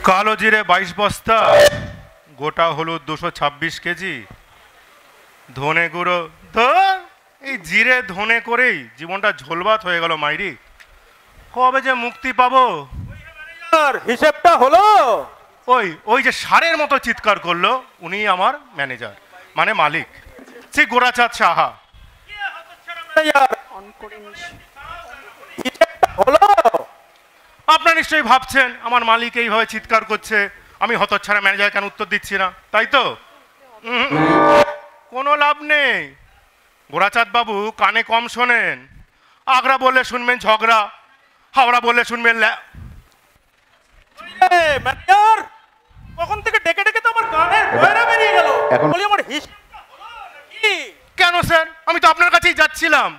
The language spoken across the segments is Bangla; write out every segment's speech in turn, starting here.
কালো জিরে 22 বস্তা, গোটা হলুদ 226 কেজি, ধনে গুঁড়ো এই জিরে ধনে করেই জীবনটা ঝোলভাত হয়ে গেল মাইরি। কবে যে মুক্তি পাবো? হিসেবটা হলো? ওই যে সারের মতো চিৎকার করলো, উনি আমার ম্যানেজার মানে মালিক, শ্রী গোরাচাঁদ সাহা। আপনারা নিশ্চয়ই ভাবছেন আমার মালিক এইভাবে চিৎকার করছে, আমি হতচ্ছাড়া ম্যানেজার কেন উত্তর দিচ্ছি না, তাই তো? কোনো লাভ নেই। গোরাচাঁদ বাবু কানে কম শোনেন। আগ্রা বললে শুনবেন ঝগড়া, হাওড়া বললে শুনবেন ম্যানেজার কখন থেকে ডেকে ডেকে তো আমার কানে বয়রা বেরিয়ে গেল। এখন বলি আমার হিসেবটা হলো নাকি? কেন স্যার, আমি তো আপনার কাছেই যাচ্ছিলাম।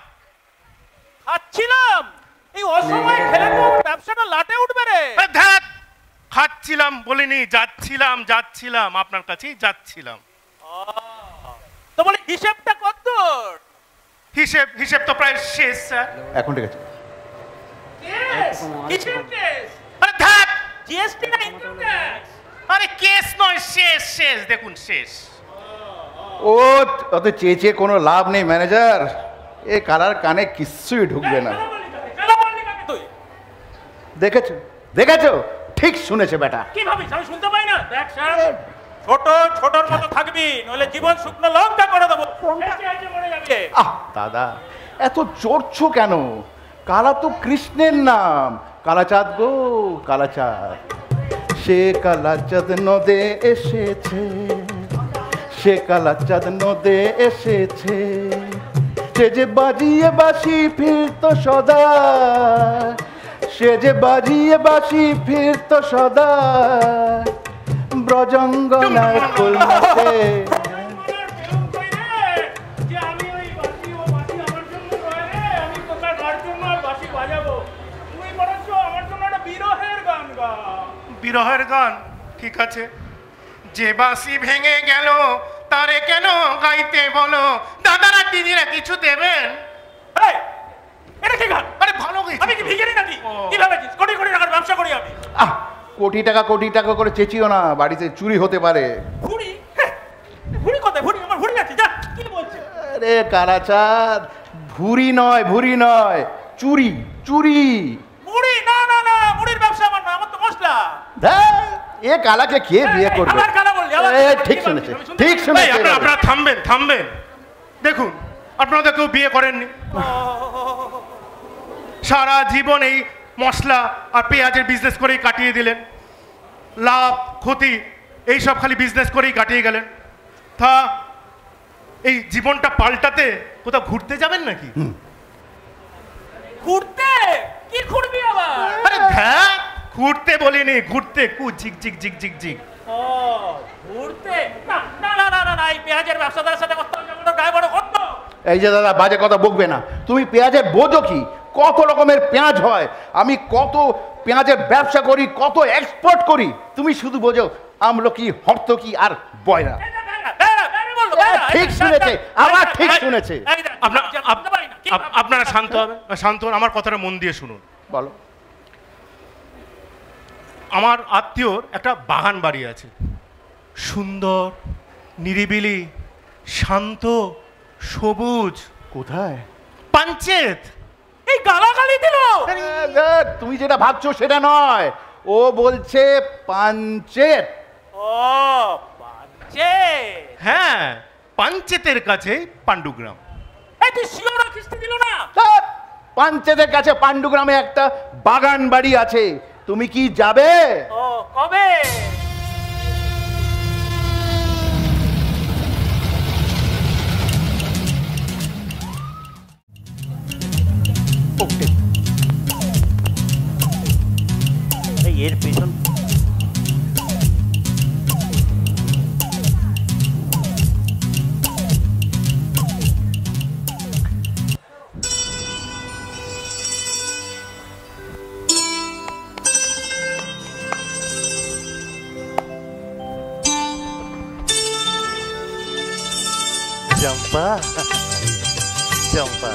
খাচ্ছিলাম? এই অসময়ে খেলে তো ব্যবসাটা লাটে উঠবে রে। ধ্যাত, খাচ্ছিলাম বলিনি, যাচ্ছিলাম আপনার কাছেই যাচ্ছিলাম। তো বলি হিসেবটা কত? হিসেব তো প্রায় শেষ স্যার। এখন ঠিক আছে। কিসের কেস? আরে ধ্যাত, জিএসটি না ইনকাম ট্যাক্স? আরে কেস নয়, শেষ দেখুন শেষ। অত চেয়ে কোনো লাভ নেই ম্যানেজার, এ কালার কানে কিছুই ঢুকবে না। দেখেছো ঠিক শুনেছে বেটা। কি ভাবিস আমি শুনতে পাই না? দেখ স্যার, ছোটর মতো থাকবি, নইলে জীবন শুকনো লঙ্কা করে দেবো। দাদা এত চড়ছো কেন? কালা তো কৃষ্ণের নাম, কালাচাঁদ গো কালাচাঁদ। সে কালাচাঁদ নদে এসেছে, সে কালাচাঁদ নদে এসেছে, সে যে বাজিয়ে বাঁশি ফিরতো সদা, সে যে বাজিয়ে বাঁশি ফিরতো সদা, ব্রজঙ্গনায় ফুলতে। বিরহের গান ঠিক আছে। যে বাঁশি ভেঙে গেল তারে কেন গাইতে বলো, দাদারা দিদিরা কিছু দেবেন? এটা কি গান? আরে ভালো গেছি। আমি কি ভিখারি নাকি? কিভাবে কোটি কোটি টাকার ব্যবসা করি আমি? কোটি টাকা করে চেঁচিও না, বাড়িতে চুরি হতে পারে। ভুড়ি? ভুড়ি কোথায়? ভুড়ি আমার ভুড়ি আছে। যা, কি বলছিস? আরে কালাচাঁদ, ভুড়ি নয়, চুরি। মুড়ি? না, মুড়ির ব্যবসা আমার না, আমার তো মশলা। এ কালাকে কে বিয়ে করবে? আবার কালা বললি? ঠিক শুনেছে। আপনারা থামবেন। দেখুন, আপনারা কেউ বিয়ে করেননি, সারা জীবন এই মশলা আর পেঁয়াজের বিজনেস করেই কাটিয়ে দিলেন। লাভ ক্ষতি এইসব খালি বিজনেস করেই কাটিয়ে গেলেন। তা এই জীবনটা পাল্টাতে কোথাও ঘুরতে যাবেন নাকি? ঘুরতে? কি ঘুরবি আবার? আরে ঘুরতে বলিনি, ঘুরতে ঝিক। ঘুরতে? না, এই পেঁয়াজের ব্যবসাদারের সাথে কথা গায়ে বড় কত। এই যে দাদা বাজে কথা বকবে না। তুমি পেঁয়াজের বোঝো কি? কত রকমের পেঁয়াজ হয়, আমি কত পেঁয়াজের ব্যবসা করি, কত এক্সপোর্ট করি। তুমি শুধু বোঝো আমলকি, হর্তকি আর বয়রা। ঠিক শুনেছে, আবার ঠিক শুনেছে। আপনারা শান্ত হন, আমার কথাটা মন দিয়ে শুনুন। বলো। আমার আত্মীয়র একটা বাগান বাড়ি আছে, সুন্দর, নিরিবিলি, শান্ত, সবুজ। কোথায়? পাঞ্চেত। এই গালাগালি দিল। তুমি যেটা ভাবছো সেটা নয়, ও বলছে পাঞ্চেত। পাঞ্চেত? হ্যাঁ, পাঞ্চেতের কাছে পাণ্ডুগ্রাম। তুই শিওর কিস্তি দিল না? পাঞ্চেতের কাছে পাণ্ডুগ্রামে একটা বাগান বাড়ি আছে, তুমি কি যাবে? কবে? এর পেছন চম্পা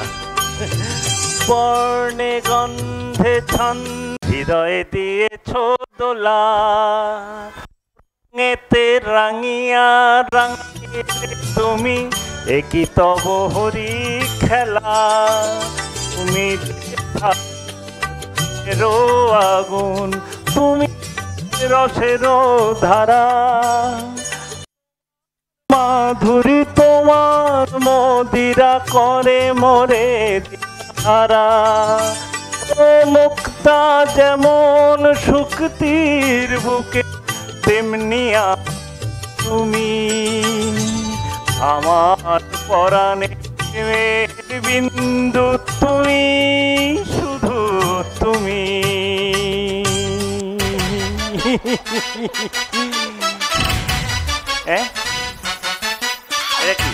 বর্ণে গন্ধে ছন্দ হৃদয়ে দিয়েছো দোলা এতে রাঙিয়া রাঙিয়ে তুমি একই তব হরি খেলা তুমি রো আগুন তুমি রসের ধারা মাধুরী তোমার মদিরা করে মরে ধারা ও মুক্তা যেমন শুক্তির বুকে তেমনি তুমি আমার পরাণের বিন্দু তুমি শুধু তুমি এটা কি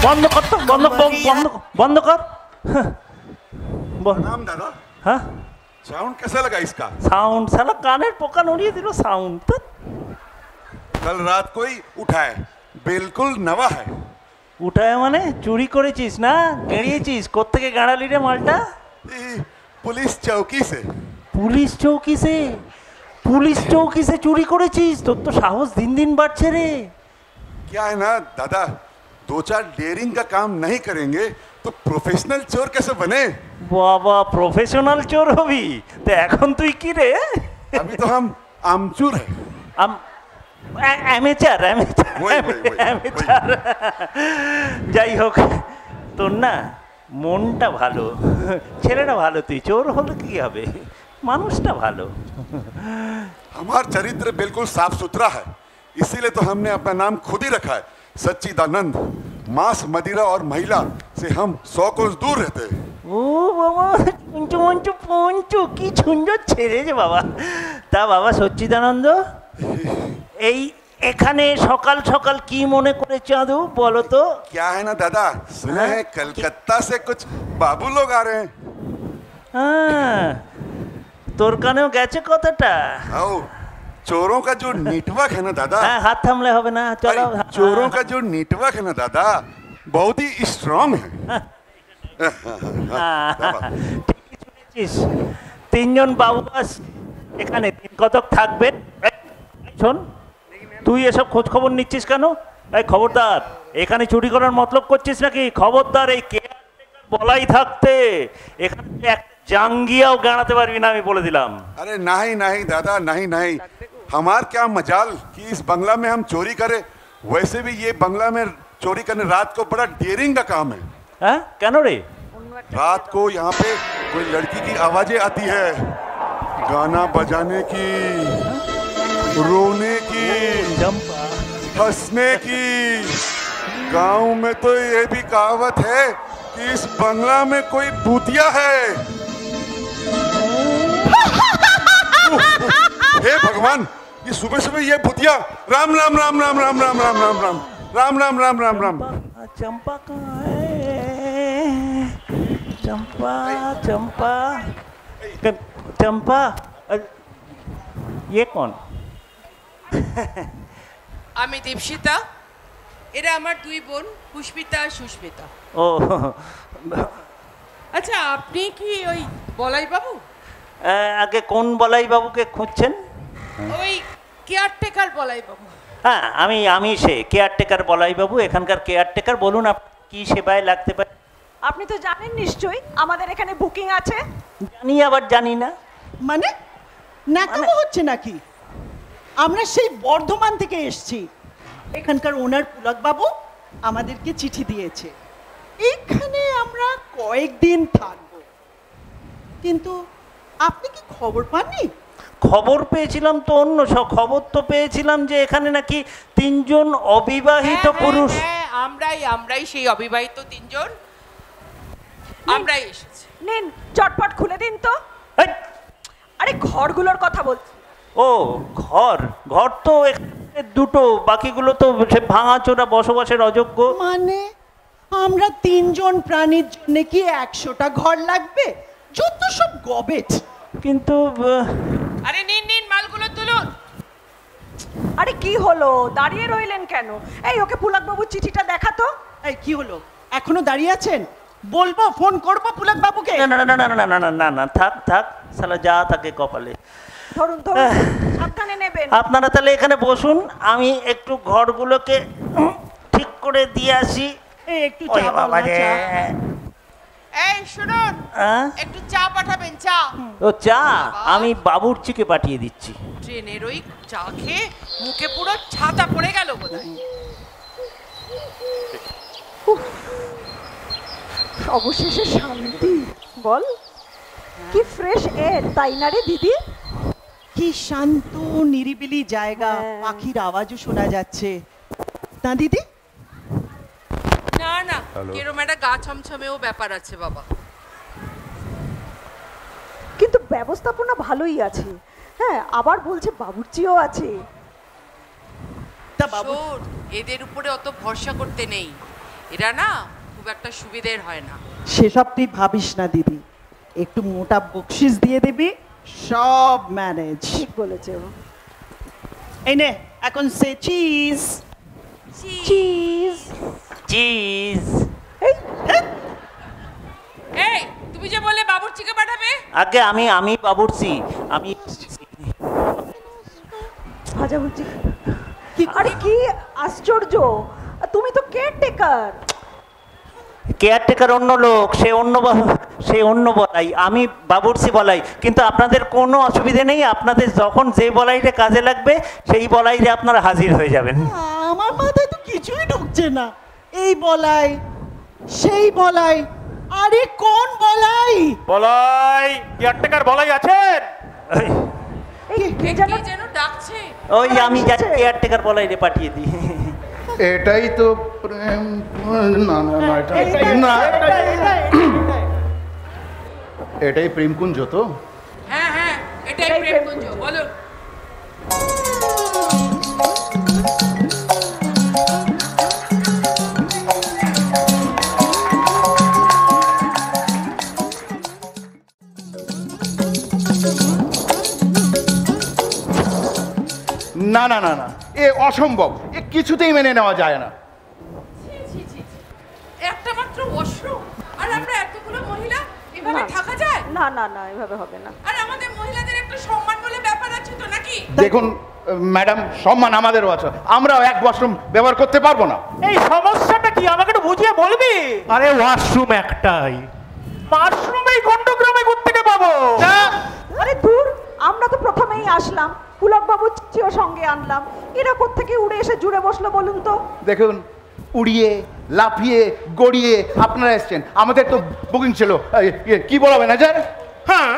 বন্ধ কর তো, বন্ধ কর। नाम दादा হ্যাঁ साउंड कैसा लगा इसका? সাউন্ড সালা কানের পোকা নড়িয়ে দিল সাউন্ড তো। कल रात कोई उठाए बिल्कुल नवा है। উঠায় মানে চুরি করেছিস না গেড়িয়েছিস? কোত্থেকে গাড়ালি রে মালটা? पुलिस चौकी से। পুলিশ চৌকি সে চুরি করেছিস? তোর তো সাহস দিন দিন বাড়ছে রে। क्या है ना दादा, दो चार डेयरिंग का काम नहीं करेंगे तो प्रोफेशनल चोर कैसे बने? বাবা প্রফেশনাল চোর হবি তো এখন তুই কি রে? अभी तो हम आमचूर है। অ্যামেচার যাই হোক, তোর না মনটা ভালো, ছেলেটা ভালো, তুই চোর হলে কি হবে, মানুষটা ভালো। हमारा चरित्र बिल्कुल साफ सुथरा है, इसीलिए तो हमने अपना नाम खुद ही रखा है सच्चिदानंद। मांस मदिरा और महिला से हम 100 कोस दूर रहते हैं। ও বাবা পঞ্চু কি সুন্দর ছেড়ে যে বাবা। তা বাবা সচ্চিদানন্দ, এই এখানে সকাল সকাল কি মনে করে চাঁদু বলো তো? क्या है ना दादा, सुना है कलकत्ता से कुछ बाबू लोग आ रहे हैं। হ্যাঁ, তোর কানেও গেছে কথাটা? आओ, चोरों का जो नेटवर्क है ना दादा, হ্যাঁ, হাত থামলে হবে না, চলো। चोरों का जो नेटवर्क है ना दादा, बहुत ही स्ट्रांग है। ঠিকই শুনেছিস, তিনজন বাবু বাস এখানে দিন কতক থাকবে। শোন, তুই এসব খোঁজ খবর নিচ্ছিস কেন? এই খবরদার, এখানে চুরি করার মতলব করছিস নাকি? খবরদার, এই কেয়ারটেকার বলাই থাকতে এখানে এক জাঙ্গিয়াও গাড়াতে পারবি না, আমি বলে দিলাম। अरे नहीं नहीं दादा, नहीं नहीं, हमार क्या मजाल कि इस बंगला में हम चोरी करें। वैसे भी ये बंगला में चोरी करने रात को बड़ा डेयरिंग का काम है। হ্যাঁ, কেন রে? रात को यहाँ पे कोई लड़की की आवाजें आती है, गाना बजाने की, रोने की, हंसने की। गांव में तो ये भी कहावत है कि इस बंगला में कोई भूतिया है। हे भगवान, ये सुबह सुबह ये भूतिया! राम राम राम राम राम राम राम राम राम राम राम राम राम राम। चंपा कहाँ है? चंपा चंपा चंपा, ये कौन? আমি দীপশিতা, এরা আমার দুই বোন পুষ্পিতা আর সুস্মিতা। ও আচ্ছা, আপনি কি ওই বলাই বাবু? আগে কোন বলাই বাবুকে খুঁজছেন? ওই কেয়ারটেকার বলাই বাবু। হ্যাঁ, আমি সে কেয়ারটেকার বলাই বাবু, এখানকার কেয়ারটেকার। বলুন, কি সেবায় লাগতে পারে? আপনি তো জানেন নিশ্চয়ই আমাদের এখানে বুকিং আছে। জানি আবার জানি না। মানে ন্যাকামো হচ্ছে নাকি? আমরা সেই বর্ধমান থেকে এসেছি। এখানকার ওনার পুলক বাবু আমাদেরকে চিঠি দিয়েছে, এইখানে আমরা কয়েকদিন থাকবো। কিন্তু আপনি কি খবর পাননি? খবর পেয়েছিলাম তো অন্য সব খবর তো পেয়েছিলাম যে এখানে নাকি 3 জন অবিবাহিত পুরুষ। হ্যাঁ, আমরাই সেই অবিবাহিত 3 জন আমরাই এসেছি। নিন চটপট খুলে দিন তো। এই, আরে ঘরগুলোর কথা বলছি। ও ঘর ঘর তো এখানে 2টো, বাকিগুলো তো সে ভাঙাচোরা বসবাসের অযোগ্য। মানে আমরা 3 জন প্রাণীর জন্য কি 100টা ঘর লাগবে? যত সব গবেট। কিন্তু আরে নিন মালগুলো তুলুন। আরে কি হলো, দাঁড়িয়ে রইলেন কেন? এই ওকে পুলকবাবুর চিঠিটা দেখাতো। এই কি হলো, এখনো দাঁড়িয়ে আছেন? বলবো, ফোন করবো পুলক বাবুকে? না না না না না না না না না থাক সালা যা থাকে কপালে। ধরুন সাবধানে নেবেন। আপনারা তাহলে এখানে বসুন, আমি একটু ঘরগুলোকে ঠিক করে দিয়ে আসি। এই একটু ওই চা বাবা রে। এই শুনুন, একটু চা পাঠাবেন, চা। ও চা আমি বাবুর্চিকে পাঠিয়ে দিচ্ছি। ট্রেনের ওই চা খেয়ে মুখে পুরো ছাতা পড়ে গেল বোধহয়। অবশেষে শান্তি। বল, কি ফ্রেশ এয়ার, তাই না রে দিদি? কি শান্ত নিরিবিলি জায়গা, হ্যাঁ। পাখির আওয়াজও শোনা যাচ্ছে না দিদি? না কিরম একটা গা ছমছমেও ব্যাপার আছে বাবা। কিন্তু ব্যবস্থাপনা ভালোই আছে। হ্যাঁ, আবার বলছে বাবুর্চিও আছে। তা বাবু, শোন, এদের উপরে অত ভরসা করতে নেই, এরা না খুব একটা সুবিধের হয় না। সেসব তুই ভাবিস না দিদি, একটু মোটা বকশিস দিয়ে দিবি, সব ম্যানেজ। ঠিক বলেছে ও। এই নে এখন সে চিজ। চিজ। চিজ। এই এই তুমি যে বলে বাবুর্চিকে পাঠাবে। আগে আমি বাবুর্চি, আমি ভাজা ভুজি। আরে কি আশ্চর্য, তুমি তো কেয়ারটেকার। কেয়ারটেকার অন্য লোক, সে অন্য বলাই, আমি বাবুর্চি বলাই। কিন্তু আপনাদের কোনো অসুবিধে নেই, আপনাদের যখন যে বলাইটা কাজে লাগবে সেই বলাইরে আপনারা হাজির হয়ে যাবেন। আমার মাথায় তো কিছুই ঢুকছে না। এই বলাই, সেই বলাই, আরে কোন বলাই? বলাই কেয়ারটেকার বলাই আছেন? এই কে কে যেন যেন ডাকছে। ওই আমি যাচ্ছি কেয়ারটেকার বলাইরে পাঠিয়ে দিই। এটাই তো প্রেম। না না না, না এটাই প্রেমকুঞ্জ তো। হ্যাঁ এটাই প্রেমকুঞ্জ, বলুন। না না না না, এ অসম্ভব, এ কিছুতেই মেনে নেওয়া যায় না। একটা মাত্র ওয়াশরুম, আর আমরা এতগুলো মহিলা এভাবে না। থাকা যায়? না না না, এভাবে হবে না। আর আমাদের মহিলাদের একটা সম্মান বলে ব্যাপার আছে তো নাকি? দেখুন ম্যাডাম, সম্মান আমাদেরও আছে, আমরাও এক ওয়াশরুম ব্যবহার করতে পারবো না। এই সমস্যাটা কি আমাকে একটু বুঝিয়ে বলবি? আরে ওয়াশরুম একটাই, মাশরুম এই গন্ডগ্রামে কোত্থেকে পাবো? আরে দূর, আমরা তো প্রথমেই আসলাম, পুলকবাবুর চিঠিও সঙ্গে আনলাম, এরা কোত্থেকে উড়ে এসে জুড়ে বসলো বলুন তো? দেখুন, উড়িয়ে লাফিয়ে গড়িয়ে আপনারা এসছেন, আমাদের তো বুকিং ছিল। কি বলা ম্যানেজার? হ্যাঁ,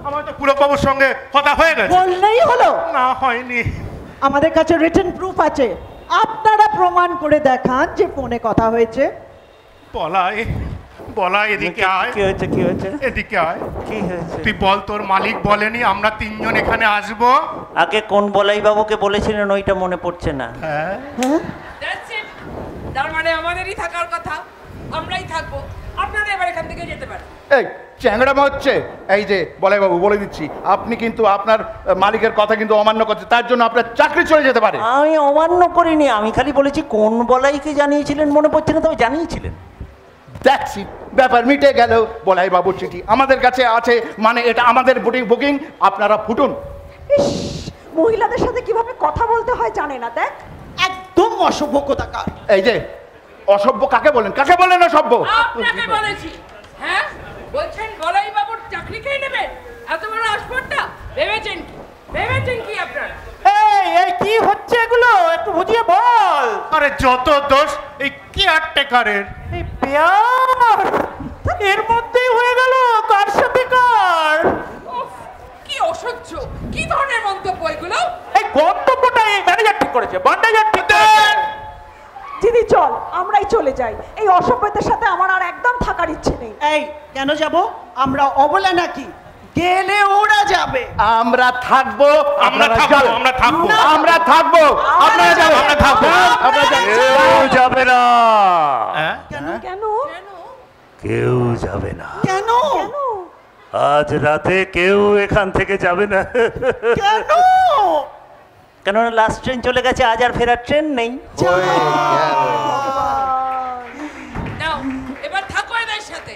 আমার তো পুলকবাবুর সঙ্গে কথা হয়ে গেছে। বললেই হলো? না, হয়নি। আমাদের কাছে রিটেন প্রুফ আছে, আপনারা প্রমাণ করে দেখান যে ফোনে কথা হয়েছে। বলাই এদিকে আয়। কি হয়েছে? এদিকে আয়। কি হয়েছে? তুই বল, তোর মালিক বলেনি আমরা 3 জন এখানে আসবো? আগে কোন বলাই বাবুকে বলেছিলেন ওইটা মনে পড়ছে না। হ্যাঁ, That's it. তার মানে আমাদেরই থাকার কথা, আমরাই থাকবো, আপনারা এবার এখান থেকে যেতে পারেন। এই চ্যাংড়ামা হচ্ছে। এই যে বলাই বাবু, বলে দিচ্ছি, আপনি কিন্তু আপনার মালিকের কথা কিন্তু অমান্য করছেন, তার জন্য আপনার চাকরি চলে যেতে পারে। আমি অমান্য করিনি, আমি খালি বলেছি কোন বলাইকে জানিয়েছিলেন মনে পড়ছে না, তবে জানিয়েছিলেন। দেখছি ব্যাপার মিটে গেল। বলাই বাবুর চিঠি আমাদের কাছে আছে, মানে এটা আমাদের বুকিং, আপনারা ফুটুন। ইস, মহিলাদের সাথে কিভাবে কথা বলতে হয় জানে না, দেখ। একদম অসভ্য কোথাকার। এই যে অসভ্য কাকে বলেন অসভ্য? আপনাকে বলেছি। হ্যাঁ, বলছেন বলাই বাবুর চাকরি খেয়ে নেবেন, এত বড় আসপটটা ভেবেছেন কি আপনারা? এই কি হচ্ছে এগুলো, একটু বুঝিয়ে বল। আরে যত দোষ এই কেয়ারটেকারের। এই পেয়ার এর মধ্যেই হয়ে গেল কার সাথে কার। যাই। এই অসভ্যদের সাথে আমার আর একদম থাকার ইচ্ছে নেই। এই কেন যাব? আমরা অবলা নাকি? গেলে ওরা যাবে। আমরা থাকবো, আমরা আপনারা থাকবো, যাবেন। আমরা থাকবো। আমরা থাকবো, আপনারা যাবেন। আমরা থাকবো। আপনারা যাবেন। কেউ যাবে না, হ্যাঁ? কেন? কেউ যাবে না। কেন? কেন? আজ রাতে কেউ এখান থেকে যাবে না। কেন? কেননা লাস্ট ট্রেন চলে গেছে, আজ আর ফেরার ট্রেন নেই। নাও এবার থাকো এদের সাথে।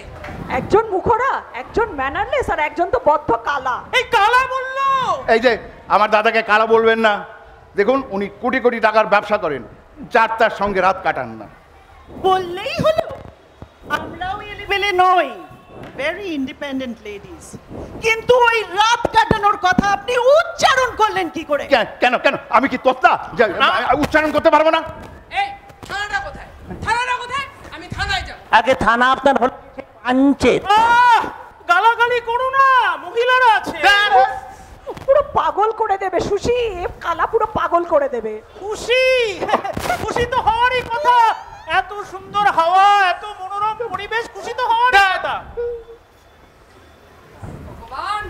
একজন মুখরা, একজন ম্যানারলেস, আর একজন তো বদ্ধ কালা। এই কালা বললো। এই যে আমার দাদাকে কালা বলবেন না। দেখুন উনি কোটি কোটি টাকার ব্যবসা করেন, যার তার সঙ্গে রাত কাটান না। বললেই হলো। আমরাও এলেবেলে নই, ভেরি ইন্ডিপেন্ডেন্ট লেডিস। কিন্তু ওই রাত কাটানোর কথা আপনি উচ্চারণ করলেন কি করে? কেন কেন আমি কি তোতা যে উচ্চারণ করতে পারবো না? এই থানাটা কোথায়? থানাটা কোথায়? আমি থানায় যাব। আগে থানা আপনার হলো পাঞ্চেত। গালাগালি করো না, মহিলারা আছে। পুরো পাগল করে দেবে সুশি, কালা পুরো পাগল করে দেবে। খুশি খুশি তো হওয়ারই কথা। এত সুন্দর হাওয়া, এত মনোরম পরিবেশ, খুশি তো হওয়ারই কথা। ভগবান,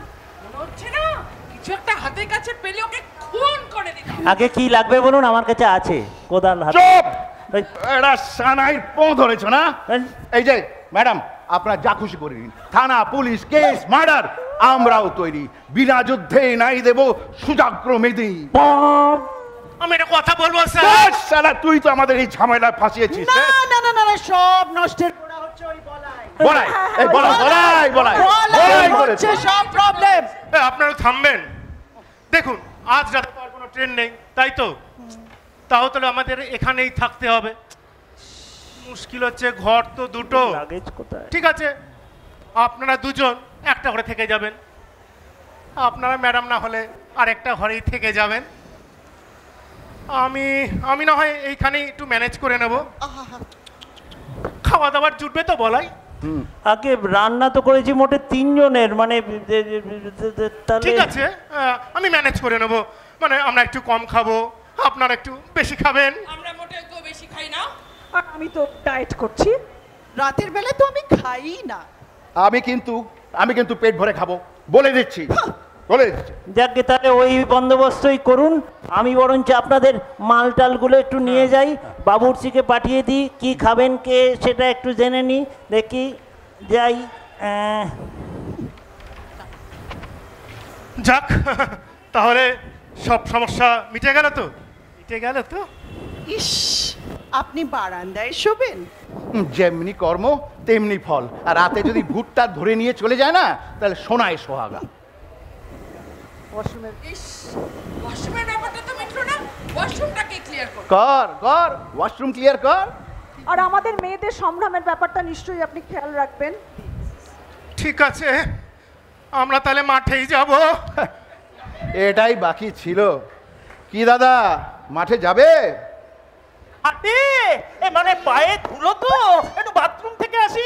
মনে হচ্ছে না কিছু একটা হাতের কাছে পেলে ওকে খুন করে দিতাম। আগে কি লাগবে বলুন, আমার কাছে আছে কোদাল হাতে। চুপ! এই, এটা সানাইর পো ধরেছো না? এই, এই যে ম্যাডাম, আপনার যা খুশি করে নিন। থানা, পুলিশ, কেস, মার্ডার, আমরাও তৈরি। বিনা যুদ্ধে নাই দেব সুজাগ্রমে দিই। পম! আমি একটা কথা বলবো স্যার। সালা তুই তো আমাদের এই ঝামেলায় ফাঁসিয়েছিস। না না না না না, সব নষ্টের গোড়া হচ্ছে ওই বলাই। বলাই, এই বলাই, বলাই, বলাই, বলাই বলাই হচ্ছে করেছে। সব প্রবলেম। আপনারা থামবেন। দেখুন আজ রাতে তো আর কোনো ট্রেন নেই, তাই তো? তাও তাহলে আমাদের এখানেই থাকতে হবে। মুশকিল হচ্ছে, ঘর তো দুটো। লাগেজ কোথায়? ঠিক আছে, আপনারা দুজন একটা ঘরে থেকে যাবেন, আপনারা ম্যাডাম না হলে আর একটা ঘরেই থেকে যাবেন। আমি না হয় এইখানেই একটু ম্যানেজ করে নেব। খাওয়া দাওয়ার জুটবে তো বলাই? আগে রান্না তো করেছি মোটে 3 জনের, মানে তাহলে ঠিক আছে, আমি ম্যানেজ করে নেব। মানে আমরা একটু কম খাবো, আপনারা একটু বেশি খাবেন। আমরা মোটেও তো বেশি খাই না। আর আমি তো ডায়েট করছি। রাতের বেলা তো আমি খাই না। আমি কিন্তু পেট ভরে খাবো, বলে দিচ্ছি, বলে দিচ্ছি। যাকে তাহলে ওই বন্দোবস্তই করুন। আমি বরঞ্চ আপনাদের মালটালগুলো একটু নিয়ে যাই, বাবুর্চিকে পাঠিয়ে দিই। কি খাবেন কে সেটা একটু জেনে নিই, দেখি যাই। যাক, তাহলে সব সমস্যা মিটে গেল তো? মিটে গেল তো? ইস, আপনি বারান্দায় শোবেন? যেমনি কর্ম তেমনি ফল। আর রাতে যদি ভুট্টা ধরে নিয়ে চলে যায় না, তাহলে সোনায় সোহাগা। ইস, ওয়াশরুমের ব্যাপারটা তো মিটলো না। ওয়াশরুমটাকে ক্লিয়ার করো। কর কর, ওয়াশরুম ক্লিয়ার কর। আর আমাদের মেয়েদের সম্ভ্রমের ব্যাপারটা নিশ্চয়ই আপনি খেয়াল রাখবেন। ঠিক আছে, আমরা তাহলে মাঠেই যাব। এটাই বাকি ছিল। কি দাদা, মাঠে যাবে? আরে এ মানে পায়ে ধুলো তো, একটু বাথরুম থেকে আসি।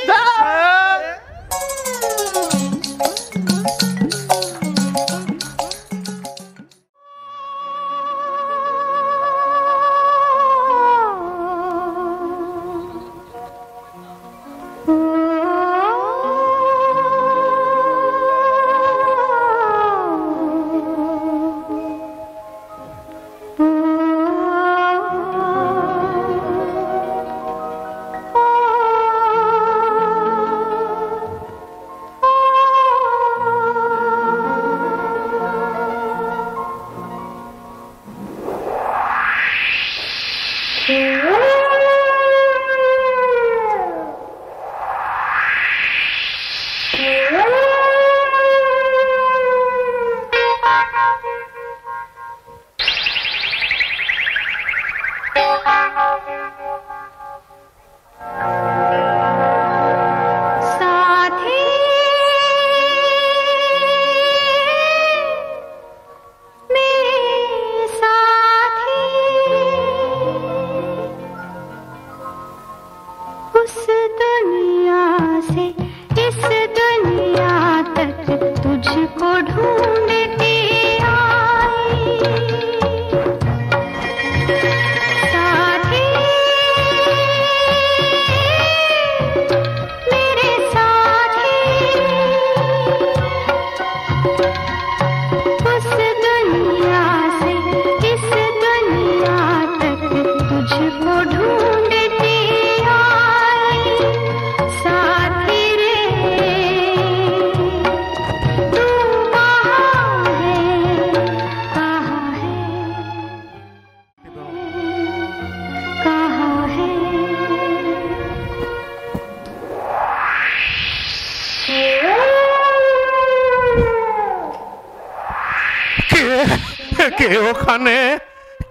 কে ওখানে?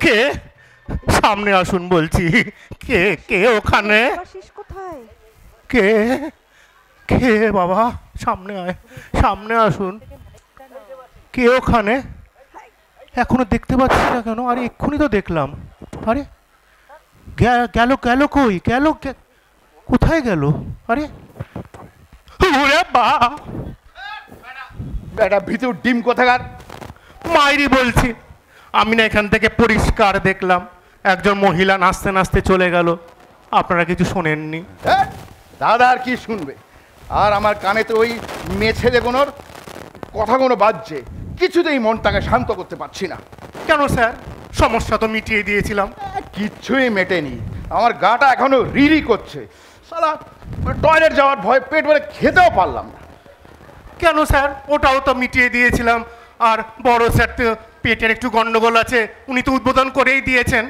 কে? সামনে আসুন বলছি। কে কে ওখানে? দেবাশিস কোথায়? কে? কে বাবা? সামনে আয়, সামনে আসুন। কে ওখানে? এখনো দেখতে পাচ্ছি না কেন? আরে এক্ষুনি তো দেখলাম। আরে গেল গেল কই গেল? কোথায় গেল? আরে ওরে বা, একটা ভিতর ডিম কোথাকার। মাইরি বলছি। আমি না এখান থেকে পরিষ্কার দেখলাম একজন মহিলা নাচতে নাচতে চলে গেল। আপনারা কিছু শোনেননি? দাদা আর কি শুনবে? আর আমার কানে তো ওই মেছেদেগুলোর কথাগুলো বাজছে, কিছুতেই মনটাকে শান্ত করতে পারছি না। কেন স্যার? সমস্যা তো মিটিয়ে দিয়েছিলাম। কিচ্ছুই মেটেনি, আমার গাটা এখনো রিরি করছে। সালা টয়লেট যাওয়ার ভয় পেট ভরে খেতেও পারলাম না। কেন স্যার? ওটাও তো মিটিয়ে দিয়েছিলাম। আর বড় স্যার তো পেটের একটু গন্ডগোল আছে, উনি তো উদ্বোধন করেই দিয়েছেন।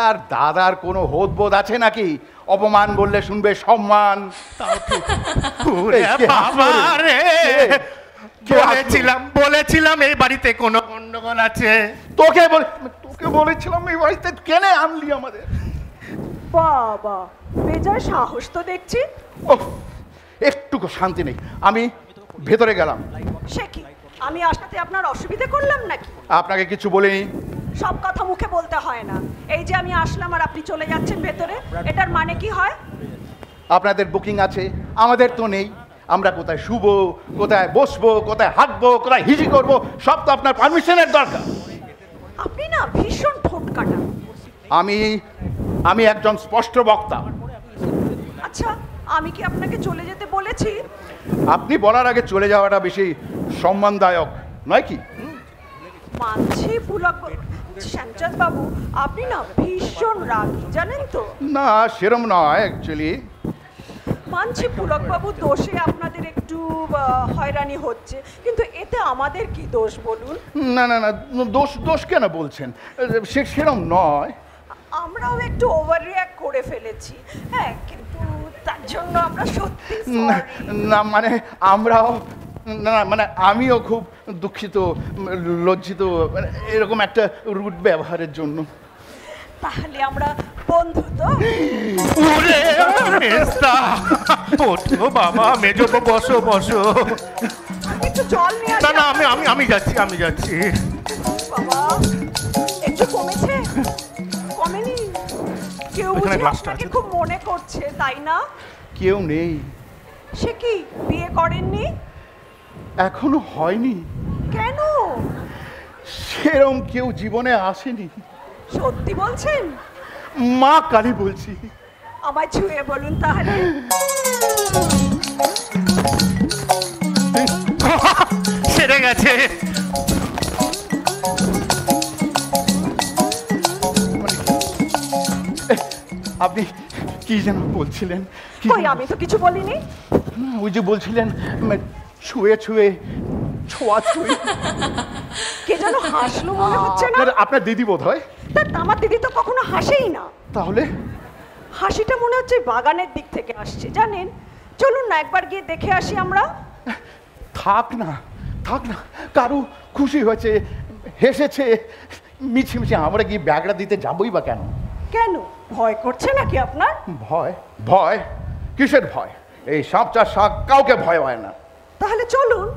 আর দাদার কোনো হোদবোধ আছে নাকি? অপমান বললে শুনবে সম্মান। তাও ঠিক। ওরে বাবা রে, বলেছিলাম এই বাড়িতে কোনো গন্ডগোল আছে। তোকে বলেছিলাম এই বাড়িতে কেনে আনলি আমাদের? বাবা, বেজায় সাহস তো দেখছি। ওহ, একটুকু শান্তি নেই। আমি ভেতরে গেলাম। সে কি, আমি আসাতে আপনার অসুবিধা করলাম নাকি? আপনাকে কিছু বলিনি। সব কথা মুখে বলতে হয় না। এই যে আমি আসলাম আর আপনি চলে যাচ্ছেন ভেতরে, এটার মানে কি হয়? আপনাদের বুকিং আছে, আমাদের তো নেই। আমরা কোথায় শুবো, কোথায় বসবো, কোথায় হাঁটবো, কোথায় হিজি করবো, সব তো আপনার পারমিশনের দরকার। আপনি না ভীষণ ঠোঁট কাটা। আমি একজন স্পষ্ট বক্তা। আচ্ছা, আমি কি আপনাকে চলে যেতে বলেছি? আপনি বলার আগে চলে যাওয়াটা বেশি সম্মানদায়ক নয় কি? মানছি পুলক শ্যামচাঁদ বাবু, আপনি না ভীষণ রাগী, জানেন তো? না, সেরম নয় অ্যাকচুয়ালি। মানছি পুলক বাবু, দোষে আপনাদের একটু হয়রানি হচ্ছে, কিন্তু এতে আমাদের কি দোষ বলুন? না না না, দোষ কেন বলছেন? সেরম নয়। আমরাও একটু ওভার রিঅ্যাক্ট করে ফেলেছি, হ্যাঁ, কিন্তু তার জন্য আমরা সত্যি না মানে আমরাও, না মানে আমিও খুব দুঃখিত, লজ্জিত এরকম একটা রুট ব্যবহারের জন্য। তাহলে আমরা বন্ধু তো? ওরে মেজদা, ওঠো বাবা, মেজো বসো বসো। একটু জল নিয়ে না আসি। না, আমি যাচ্ছি। বাবা, একটু কমেছে? কমেনি? কেউ ওখানে বুঝি গ্লাসটা আপনাকে আছে। খুব মনে করছে, তাই না? কেউ নেই, সে কি, বিয়ে করেননি? এখনো হয়নি। কেন? সেরম কেউ জীবনে আসেনি। সত্যি বলছেন? মা কালী বলছি। আমায় ছুঁয়ে বলুন তাহলে। সেরে গেছে। আপনি কি যেন বলছিলেন? কই, আমি তো কিছু বলিনি। ওই যে বলছিলেন ছুঁয়ে ছোঁয়া ছুঁয়ে। কে যেন হাসলো মনে হচ্ছে না? আপনার দিদি বোধ হয়। আমার দিদি তো কখনো হাসেই না। তাহলে হাসিটা মনে হচ্ছে বাগানের দিক থেকে আসছে, জানেন? চলুন না একবার গিয়ে দেখে আসি আমরা। থাক না, কারো খুশি হয়েছে, হেসেছে, মিছিমিছি আমরা গিয়ে ব্যাগটা দিতে যাবই বা কেন? কেন, ভয় করছে নাকি আপনার? ভয়? কিসের ভয়? এই সাপ চার শাক কাউকে ভয় হয় না। তাহলে চলুন।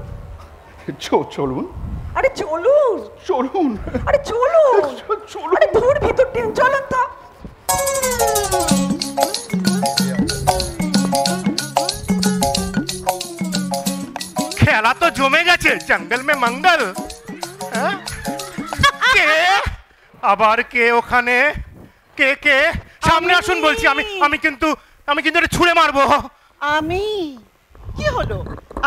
চলুন। আরে চলুন। আরে চলুন। আরে ধুর ভিতর টেন, চলুন তো। খেলা তো জমে গেছে, জঙ্গল মে মঙ্গল। হ্যাঁ? কে আবার? কে ওখানে? কে? সামনে আসুন বলছি। আমি কিন্তু এটা ছুঁড়ে মারবো। আমি? কি হলো,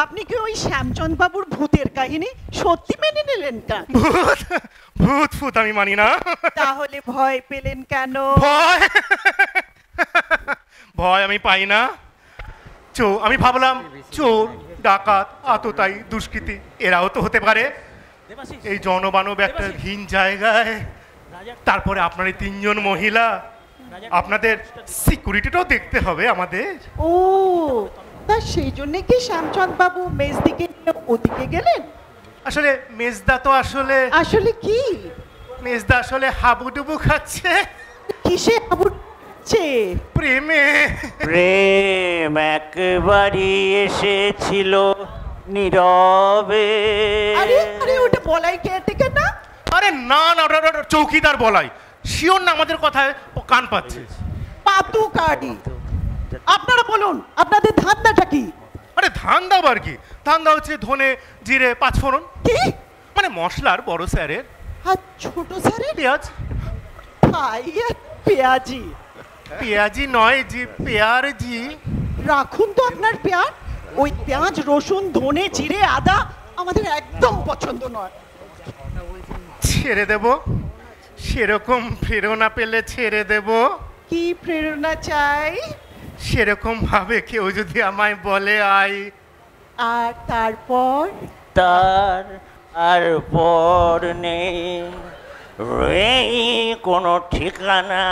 আপনি কি ওই শ্যামচন্দ বাবুর ভূতের কাহিনী সত্যি মেনে নিলেন কেন? ভূত আমি মানি না। তাহলে ভয় পেলেন কেন? ভয় আমি পাই না। আমি ভাবলাম চোর, ডাকাত, আততায়ী, দুষ্কৃতী এরাও তো হতে পারে এই জনমানব একটা হীন জায়গায়। তারপরে আপনার এই তিনজন মহিলা, আপনাদের সিকিউরিটিটাও দেখতে হবে আমাদের। ও, তা সেই জন্য কি শ্যামচন্দ বাবু মেজদিকে নিয়ে ওদিকে গেলেন? আসলে মেজদা তো আসলে কি মেজদা আসলে হাবুডুবু খাচ্ছে কিসে হাবুডছে? প্রেমে। প্রেম একবারই এসেছিল নীরবে। আরে আরে ওটা বলাই কেটে না? আরে না না, ওটা চৌকিদার বলাই। শিওর না আমাদের কথায় ও কান পাচ্ছে। পাতু কাটি। আপনারা বলুন আপনাদের ধান্দাটা কি? আরে ধান্দা আবার কি? ধান্দা হচ্ছে ধনে জিরে পাঁচফোড়ন, কি মানে মশলার বড় স্যারের আর ছোট স্যারের পেঁয়াজ। ভাই পেঁয়াজি পেঁয়াজি নয় জি, পেয়ারজি। রাখুন তো আপনার পেঁয়াজ। ওই পেঁয়াজ রসুন ধনে জিরে আদা আমাদের একদম পছন্দ নয়। ছেড়ে দেব, সেরকম প্রেরণা পেলে ছেড়ে দেব। কি প্রেরণা চাই? সেরকম ভাবে কেউ যদি আমায় বলে আই। আর তারপর তার আর পর নেই রে কোনো ঠিকানা।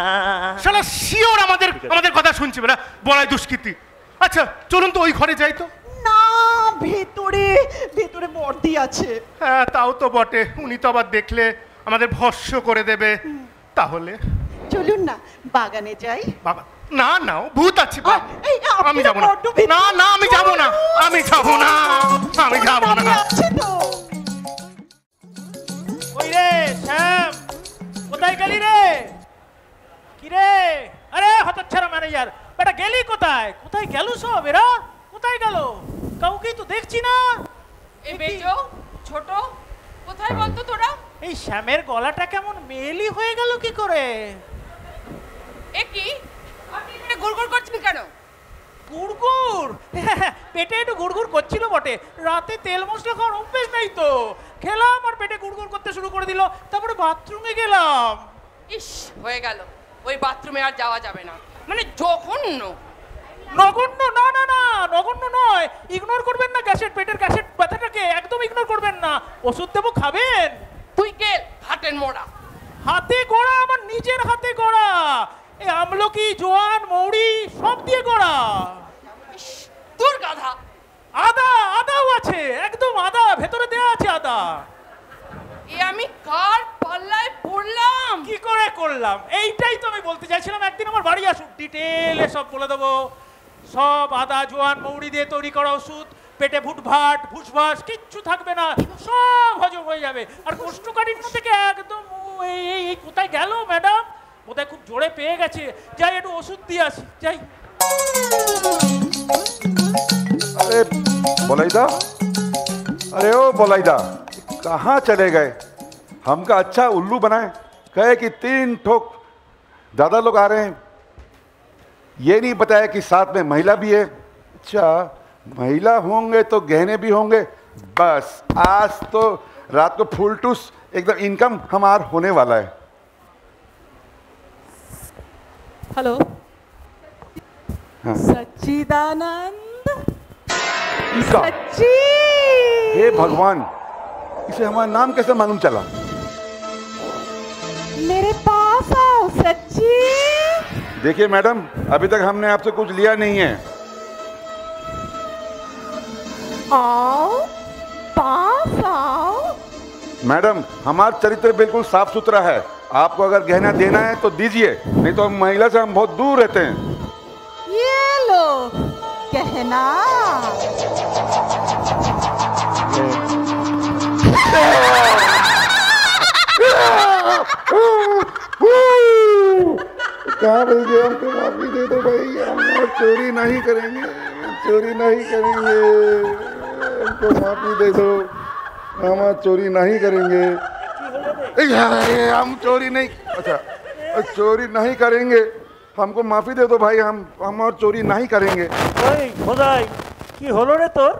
শালা শিওর আমাদের কথা শুনছে বেলা বলাই দুষ্কৃতি। আচ্ছা চলুন তো ওই ঘরে যাই তো। না, ভেতরে ভেতরে বর্দি আছে। হ্যাঁ তাও তো বটে, উনি তো আবার দেখলে আমাদের ভস্য করে দেবে। তাহলে চলুন না বাগানে যাই। বাবা না না, ও ভূত আছে। এই, আপনি আমি যাব না। বড্ড ভীতু। না না, আমি যাব না, আমি যাব না, আমি যাব আমি না। আছে তো। ওই রে শ্যাম, কোথায় গেলি রে? কি রে? আরে হতচ্ছাড়া ম্যানেজার বেটা, গেলি কোথায়? কোথায় গেল সব এরা? কোথায় গেল? কাউকেই তো দেখছি না। এই বেজো ছোট কোথায় বলতো তোরা? এই শ্যামের গলাটা কেমন মেলি হয়ে গেল কি করে? এ কি আপনি এখানে গুড়গুড় করছেন কেন? গুড়গুড়? পেটে একটু গুড়গুড় করছিল বটে। রাতে তেল মশলা খাওয়ার অভ্যেস নেই তো, খেলাম আর পেটে গুড়গুড় করতে শুরু করে দিল। তারপরে বাথরুমে গেলাম। ইস হয়ে গেল, ওই বাথরুমে আর যাওয়া যাবে না, মানে জঘন্য। নগণ্য? না না না, নগণ্য নয়। ইগনোর করবেন না গ্যাসের, পেটের গ্যাসের ব্যথাটাকে একদম ইগনোর করবেন না। ওষুধ দেবো, খাবেন? তুই গেল হাটের মোড়া। হাতে গড়া? আমার নিজের হাতে গড়া। এই আমলকি জোয়ান মৌরি সব দিয়ে গড়া। ইস তোর গাধা। আদা? আদাও আছে, একদম আদা ভেতরে দেয়া আছে আদা। এ আমি কার পাল্লায় পড়লাম? কি করে করলাম? এইটাই তো আমি বলতে চাইছিলাম। একদিন আমার বাড়ি আসুক, ডিটেলে সব বলে দেবো। সব আদা জোয়ান মৌরি দিয়ে তৈরি করা ওষুধ। পেটে ভুটভাট ভুসভাস কিচ্ছু থাকবে না, সব হজম হয়ে যাবে। আর কোষ্ঠকাঠিন্য থেকে একদম এই কোথায় গেল ম্যাডাম? কোথায় খুব জোরে পেয়ে গেছে। যাই একটু ওষুধ দিয়ে আসি, যাই। अरे बोलाइदा, अरे ओ बोलाइदा, कहाँ चले गए? हमका अच्छा उल्लू बनाए, कहे कि 3 ठोक दादा लोग आ रहे हैं। ये नहीं बताया कि साथ में महिला भी है। अच्छा महिला होंगे तो गहने भी होंगे। बस आज तो रात को फुल टूस एकदम इनकम हमार होने वाला है। हेलो हाँ। सच्चिदानंद। इसका सच्ची हे भगवान, इसे हमारा नाम कैसे मालूम चला? मेरे पास आओ सच्ची। देखिए मैडम, अभी तक हमने आपसे कुछ लिया नहीं है। आओ पास आओ। मैडम हमारा चरित्र बिल्कुल साफ सुथरा है। आपको अगर गहना देना है तो दीजिए, नहीं तो महिला से हम बहुत दूर रहते हैं। ये लो गहना। कहाँ मिल गया? हमको माफी दे दो भाई, हम और चोरी नहीं करेंगे, चोरी नहीं करेंगे। हमको माफी दे दो, हम और चोरी नहीं करेंगे। हम चोरी नहीं, अच्छा चोरी नहीं करेंगे। हमको माफी दे दो भाई, हम और चोरी नहीं करेंगे। ওই খোদাই, কি হলো রে তোর?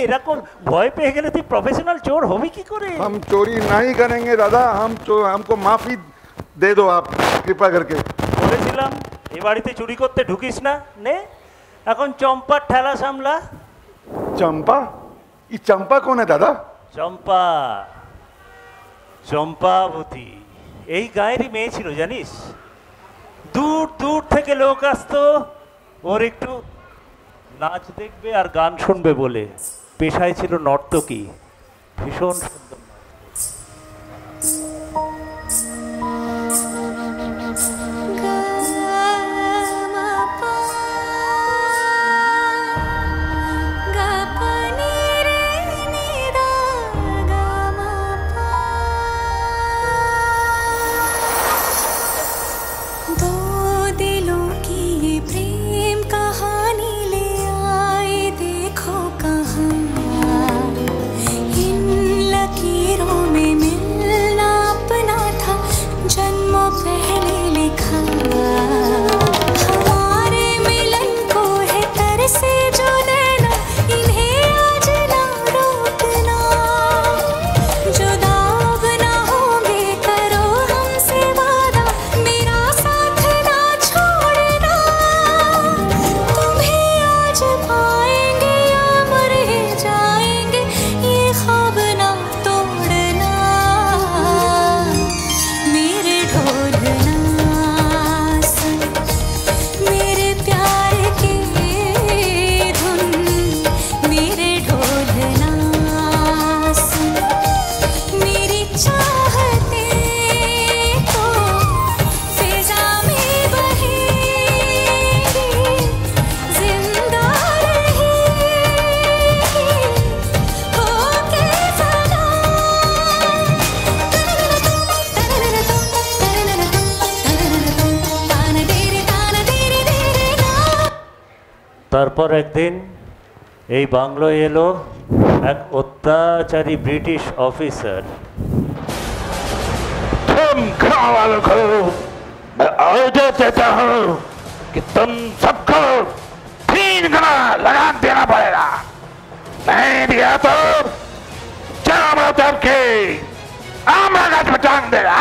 এরকম ভয় পেয়ে গেলে তুই প্রফেশনাল চোর হবি কি করে? हम चोरी नहीं करेंगे दादा, हमको माफी दे दो आप कृपा करके। বলেছিলাম এ বাড়িতে চুরি করতে ঢুকিস না। নে এখন চম্পার ঠেলা সামলা। चंपा? ये चंपा कौन है दादा? চম্পা, চম্পাবতী এই গায়েরই মেয়ে ছিল জানিস। দূর দূর থেকে লোক আসতো ওর একটু নাচ দেখবে আর গান শুনবে বলে। পেশায় ছিল নর্তকী, ভীষণ সুন্দর। তারপর একদিন এই বাংলোয় এলো এক অত্যাচারী ব্রিটিশ অফিসার। तुम गाँव वालों को मैं ऑर्डर देता हूँ कि तुम सबको 3 गुना लगान देना पड़ेगा, नहीं दिया तो जाम उतर के आमरा गाछ में टांग देगा।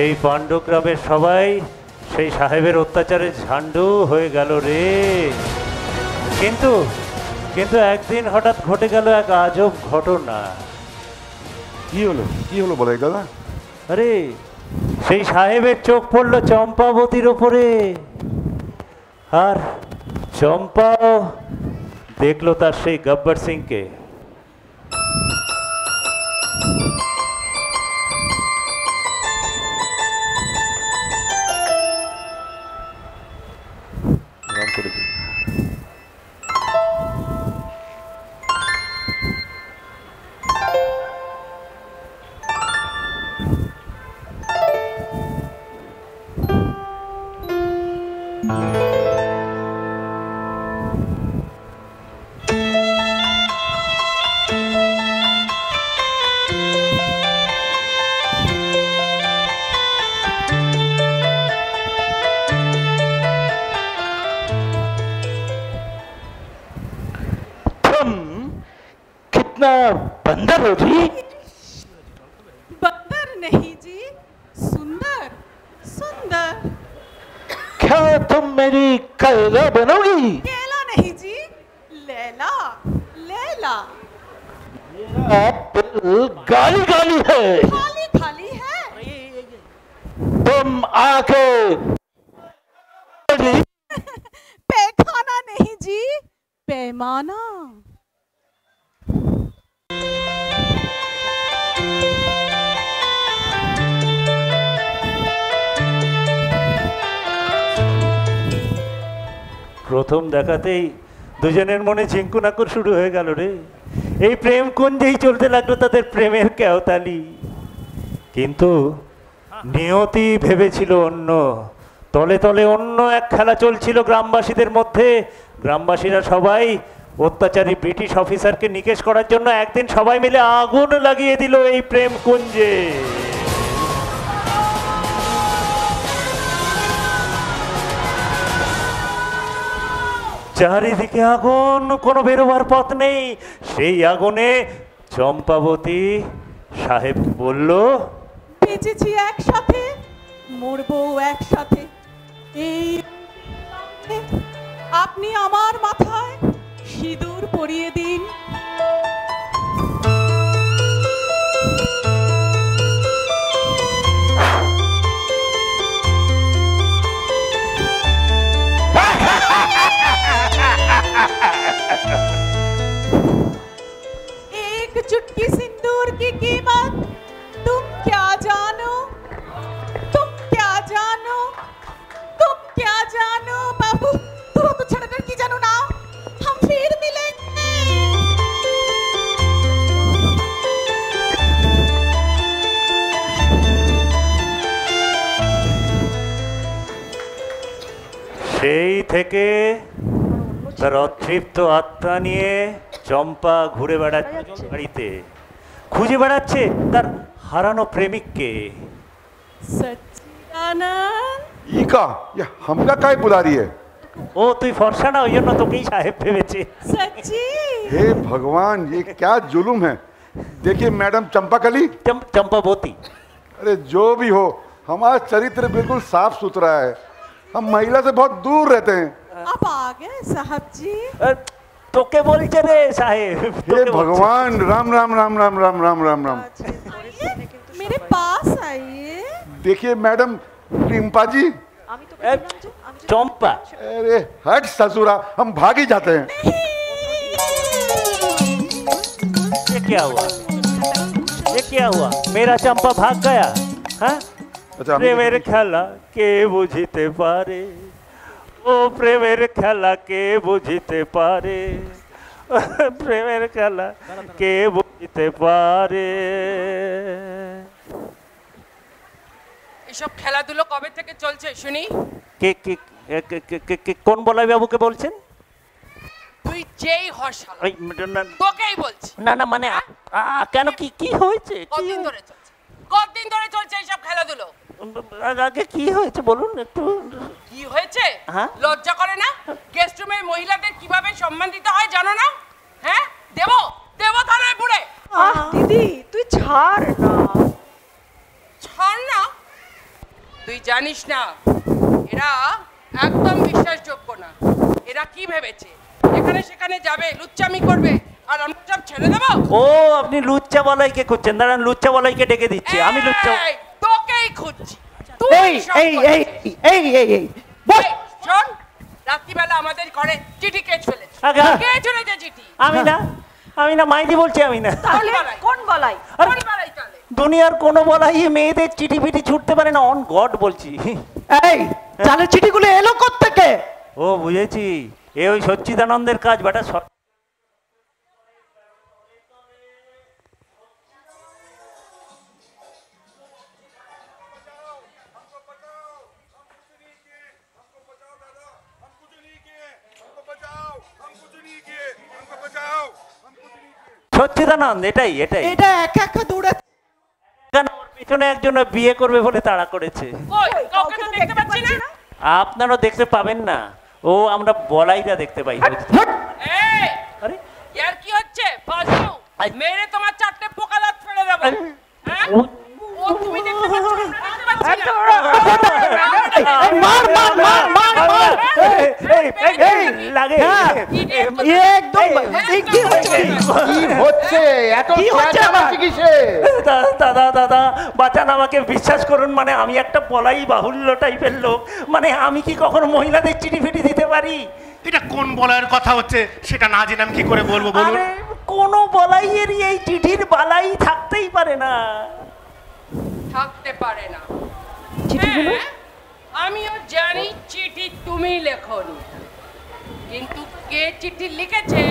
এই পাণ্ডু গ্রামের সবাই সেই সাহেবের অত্যাচারে ঝান্ডু হয়ে গেল রে। কিন্তু কিন্তু একদিন হঠাৎ ঘটে গেল এক আজব ঘটনা। কি হলো বলাই দাদা? আরে সেই সাহেবের চোখ পড়ল চম্পাবতীর ওপরে, আর চম্পাও দেখলো তার সেই গব্বর সিংকে। बंदर हो जी? बंदर नहीं जी, सुंदर सुंदर। क्या तुम मेरी कैला बनोगी? केला नहीं जी, लैला लैला। गाली गाली है, खाली खाली है। तुम आके पैखाना नहीं जी, पैमाना। প্রথম দেখাতেই দুজনের মনে ঝিঙ্কুনাকুর শুরু হয়ে গেল রে। এই প্রেম কুঞ্জেই চলতে লাগলো তাদের প্রেমের কেওতালি। কিন্তু নিয়তি ভেবেছিল অন্য, তলে তলে অন্য এক খেলা চলছিল গ্রামবাসীদের মধ্যে। গ্রামবাসীরা সবাই অত্যাচারী ব্রিটিশ অফিসারকে নিকেশ করার জন্য একদিন সবাই মিলে আগুন লাগিয়ে দিল এই প্রেম কুঞ্জে। চারিদিকে আগুন, কোনো বেরোবার পথ নেই। সেই আগুনে চম্পাবতী সাহেব বলল, বেঁচেছি একসাথে, মরবো একসাথে। এই আপনি আমার মাথায় সিঁদুর পরিয়ে দিন। एक चुटकी सिंदूर की कीमत तुम क्या जानो, तुम क्या जानो, तुम क्या जानो। बाबू तुम तो छड़कर की जानो ना, हम फिर मिलेंगे। সেই থেকে তার অতৃপ্ত আত্মা নিয়ে চম্পা ঘুরে বেড়াচ্ছে বাড়িতে, খুঁজে বেড়াচ্ছে তার হারানো প্রেমিককে। सच्चिदानंद इका ये हमका काय बुला रही है? ও তুই ফর্সা না, ওই জন্য তোকেই সাহেব ভেবেছে। सच्ची हे भगवान, ये क्या जुलुम है। देखिए मैडम चंपाकली, चंपावती, अरे जो भी हो, हमारा चरित्र बिल्कुल साफ सुथरा है। हम महिला से बहुत दूर रहते हैं। अब आ गए साहब जी। তোকে বলছে রে সাহেব। हे भगवान, राम राम राम राम राम राम राम राम। मेरे पास आइए। देखिए मैडम रिम्पा जी। चंपा, अरे हट ससुरा, हम भाग ही जाते हैं। ये क्या हुआ, ये क्या हुआ? मेरा चंपा भाग गया? हाँ, প্রেমের খেলা কে বুঝিতে পারে, ও প্রেমের খেলা কে বুঝিতে পারে, প্রেমের খেলা কে বুঝিতে পারে। এসব খেলাধুলো কবে থেকে চলছে শুনি? কে কে কোন বলাই বাবুকে বলছেন? তুই যেই হসাল ওই তোকেই বলছি। না না মানে কেন কি কি হয়েছে? কতদিন ধরে চলছে? কতদিন ধরে চলছে এইসব খেলাধুলো? আগে কি হয়েছে বলুন একটু। কি হয়েছে? হ্যাঁ? লজ্জা করে না? গেস্ট রুমে মহিলাদের কিভাবে সম্মান দিতে হয় জানো না? হ্যাঁ দেব দেব থানায় পুড়ে। দিদি তুই ছাড় না। ছাড় না? তুই জানিস না এরা একদম বিশ্বাসযোগ্য না। এরা কি ভেবেছে এখানে সেখানে যাবে লুচ্চামি করবে আর আমরা সব ছেড়ে দেবো? ও আপনি লুচ্চা বলাইকে খুঁজছেন? দাঁড়ান লুচ্চা বলাইকে ডেকে দিচ্ছি। আমি লুচ্চা এই, তোকেই খুঁজছি। এই এই এই এই এই এই বস। শোন, রাত্রিবেলা আমাদের ঘরে চিঠি কে চলেছে? আগে। কে চলেছে চিঠি? আমি না মাইদি বলছি। আমি না। তাহলে কোন বলাই? কোন বাড়াই চলে? দুনিয়ার কোনো বলাই মেয়েদের চিঠি ফিটি ছুটতে পারে না। অন গড বলছি। এই চালের চিঠিগুলো এলো কোত্থেকে? ও বুঝেছি, এ ওই সচ্চিদানন্দের কাজ বেটা। সচ্চিদানন্দ এটাই এটাই। এটা একা একা দৌড়া ওর পিছনে একজন বিয়ে করবে বলে তাড়া করেছে। কই কাউকে তো দেখতে পাচ্ছি না। আপনারও দেখতে পাবেন না, ও আমরা বলাইটা দেখতে পাই। এই আরে ইয়ার কি হচ্ছে? ফাজু মেরে তোমার চারটে পোকা দাঁত ফেলে দেব। হ্যাঁ ও তুমি দেখতে পাচ্ছ না? দেখতে পাচ্ছি না। মার মার মার মার মার। লাগে একদম এই কি হচ্ছে? কি হচ্ছে এত কি হচ্ছে চেঁচামেচি কিসে? দাদা দাদা বাঁচান আমাকে। বিশ্বাস করুন মানে আমি একটা বলাই বাহুল্য টাইপের লোক। মানে আমি কি কখনো মহিলাদের চিঠি ফিটি দিতে পারি? এটা কোন বলার কথা হচ্ছে সেটা না জেনে আমি কি করে বলবো বলুন? আরে কোন বলাইয়েরই এই চিঠির বালাই থাকতেই পারে না। থাকতে পারে না। চিঠিগুলো আমিও জানি চিঠি তুমি লেখনি, কিন্তু কে চিঠি লিখেছে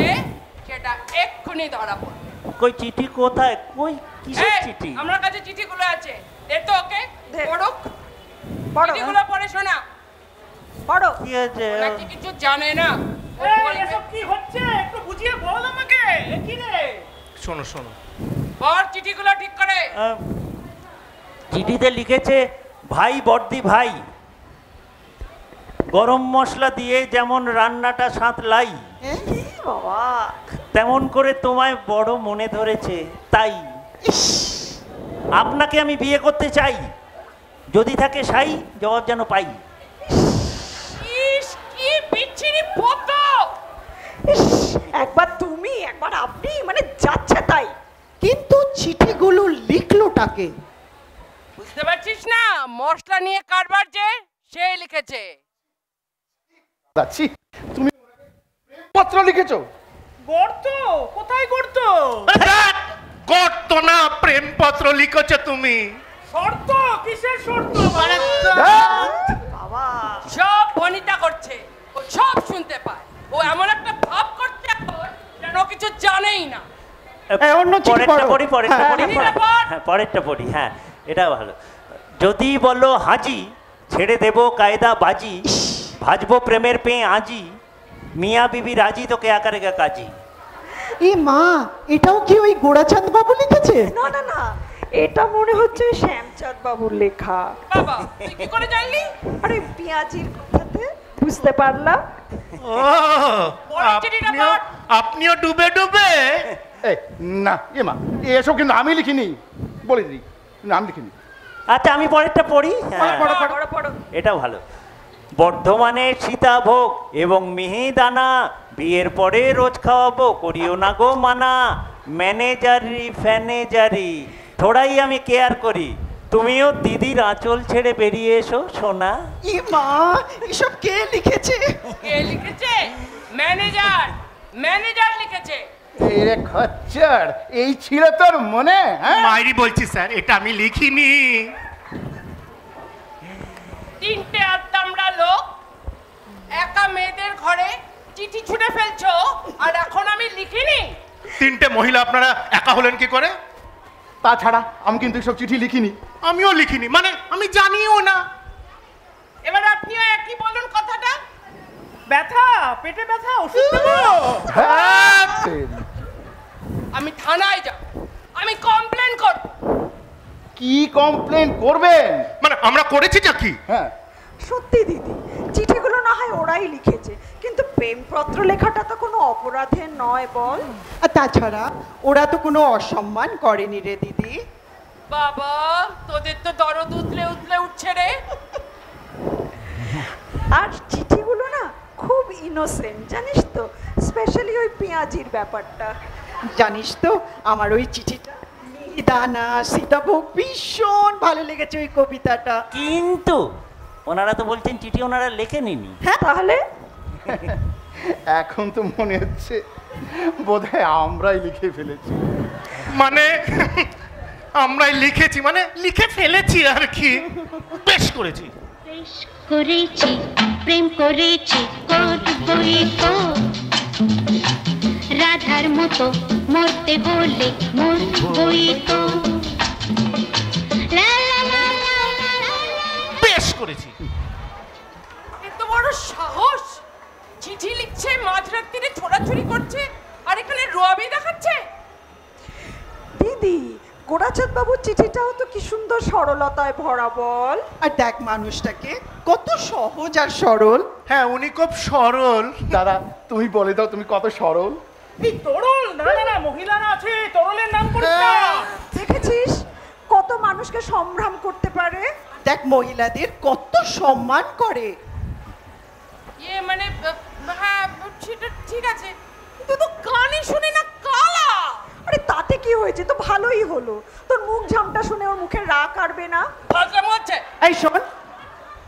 সেটা এক্ষুনি ধরা পড়বে। কই চিঠি কোথায়? কই কিসের এই, চিঠি? আমার কাছে চিঠিগুলো আছে, দে তো ওকে। দে। পড়ুক, পড়ো চিঠিগুলো পড়ে শোনা। পড়ো। কি আছে? নাকি কিছু জানে না। ও এই, বলবে, এসব কি হচ্ছে একটু বুঝিয়ে বল আমাকে। এ কি রে? শোনো শোনো, পড় চিঠিগুলো ঠিক করে। চিঠিতে লিখেছে, ভাই বর্দি ভাই, গরম মশলা দিয়ে যেমন রান্নাটা সাঁতলাই বাবা তেমন করে তোমায় বড় মনে ধরেছে, তাই আপনাকে আমি বিয়ে করতে চাই। যদি থাকে সাই জবাব যেন পাই। ইস কি বিচ্ছিরি ফটো। একবার তুমি একবার আপনি মানে যাচ্ছে তাই। কিন্তু চিঠিগুলো লিখলোটাকে? বুঝতে পারছিস না মশলা নিয়ে কারবার যে সে লিখেছে। যাচ্ছি তুমি পত্র লিখেছো? গর্ত কোথায় গর্ত? গর্ত না প্রেমপত্র লিখেছো তুমি। শর্ত কিসের শর্ত? বাবা সব বনিতা করছে, ও সব শুনতে পায়। ও এমন একটা ভাব করছে এখন যেন ও কিছু জানেই না। অন্য চিঠি পরেরটা পড়ো। পড়ি পরেরটা হ্যাঁ, পড়ি চিঠিটা পড়। হ্যাঁ পরেরটা পড়ি। হ্যাঁ এটা ভালো। যদি বলো হাজি ছেড়ে দেব কায়দা বাজি, ভাজবো প্রেমের পেয়ে আজি, মিয়া বিবি রাজি তোকে আকারেগা কাজী। এ মা, এটাও কি ওই গোড়াচাঁদ বাবু লিখেছে? না না না, এটা মনে হচ্ছে শ্যামচাঁদ বাবুর লেখা। বাবা তুই কি করে জানলি? আরে পেঁয়াজির কথাতে বুঝতে পারলাম। ও পরের চিঠিটা পড়। আপনিও ডুবে ডুবে। এই না এ মা, এসব কিন্তু আমি লিখিনি, বলে দিই কিন্তু আমি লিখিনি। আচ্ছা আমি পরেরটা পড়ি। হ্যাঁ পড়ো পড়ো। এটা ভালো। বর্ধমানের সীতাভোগ এবং মিহিদানা বিয়ের পরে রোজ খাওয়াবো, করিও না গো মানা, ম্যানেজারি ফ্যানেজারি থোড়াই আমি কেয়ার করি, তুমিও দিদির আঁচল ছেড়ে বেরিয়ে এসো সোনা। ই মা, এসব কে লিখেছে? কে লিখেছে? ম্যানেজার, ম্যানেজার লিখেছে। এই রে খচ্চর, এই ছিল তোর মনে? হ্যাঁ মাইরি বলছি স্যার, এটা আমি লিখিনি। তিনটে আত্মামরা লোক একা মেয়েদের ঘরে চিঠি ছুঁড়ে ফেলছো আর এখন আমি লিখিনি? তিনটে মহিলা আপনারা একা হলেন কি করে? তাছাড়া আমি কিন্তু এসব চিঠি লিখিনি। আমিও লিখিনি, মানে আমি জানিও না। এবার আপনিও একই বলুন কথাটা। ব্যথা, পেটে ব্যথা, ওষুধ দেবো? হ্যাঁ, আমি থানায় যাব, আমি কমপ্লেন করব। কি কমপ্লেন করবেন? মানে আমরা করেছিটা কি? হ্যাঁ, সত্যি দিদি, চিঠিগুলো না হয় ওরাই লিখেছে, কিন্তু প্রেমপত্র লেখাটা তো কোনো অপরাধের নয় বল। আর তাছাড়া ওরা তো কোনো অসম্মান করেনি রে দিদি। বাবা, তোদের তো দরদ উতলে উতলে উঠছে রে। আর চিঠিগুলো না খুব ইনোসেন্ট, জানিস তো, স্পেশালি ওই পেঁয়াজির ব্যাপারটা। জানিস তো আমার ওই চিঠিটা দানা সীতাভোগ ভীষণ ভালো লেগেছে ওই কবিতাটা। কিন্তু ওনারা তো বলছেন চিঠি ওনারা লেখেনি। হ্যাঁ, তাহলে এখন তো মনে হচ্ছে বোধহয় আমরাই লিখে ফেলেছি। মানে আমরাই লিখেছি, মানে লিখে ফেলেছি আর কি। বেশ করেছি। বেশ করেছি, প্রেম করেছি, করবই তো। রাধার মতো মরতে হলে মরবই তো। লা লা লা লা লা লা। বেশ করেছি। এত বড় সাহস! চিঠি লিখছে, মাঝরাত্রিরে ছোড়াছুড়ি করছে, আর এখানে রোয়াবি দেখাচ্ছে। দিদি, গোরাচাঁদ বাবুর চিঠিটাও তো কি সুন্দর সরলতায় ভরা বল। আর দেখ মানুষটাকে কত সহজ আর সরল। হ্যাঁ, উনি খুব সরল। দাদা তুমি বলে দাও তুমি কত সরল। এই তরল, না না না, মহিলারা আছে, তরলের নাম করিস না। দেখেছিস কত মানুষকে সম্ভ্রাম করতে পারে। দেখ মহিলাদের কত সম্মান করে। মানে হ্যাঁ, সেটা ঠিক আছে, কিন্তু তো কানে শুনে না কালা। আরে তাতে কি হয়েছে, তো ভালোই হলো। তোর মুখ ঝামটা শুনে ওর মুখে রাগ কাটবে না। ফাজলামো হচ্ছে। এই শোন,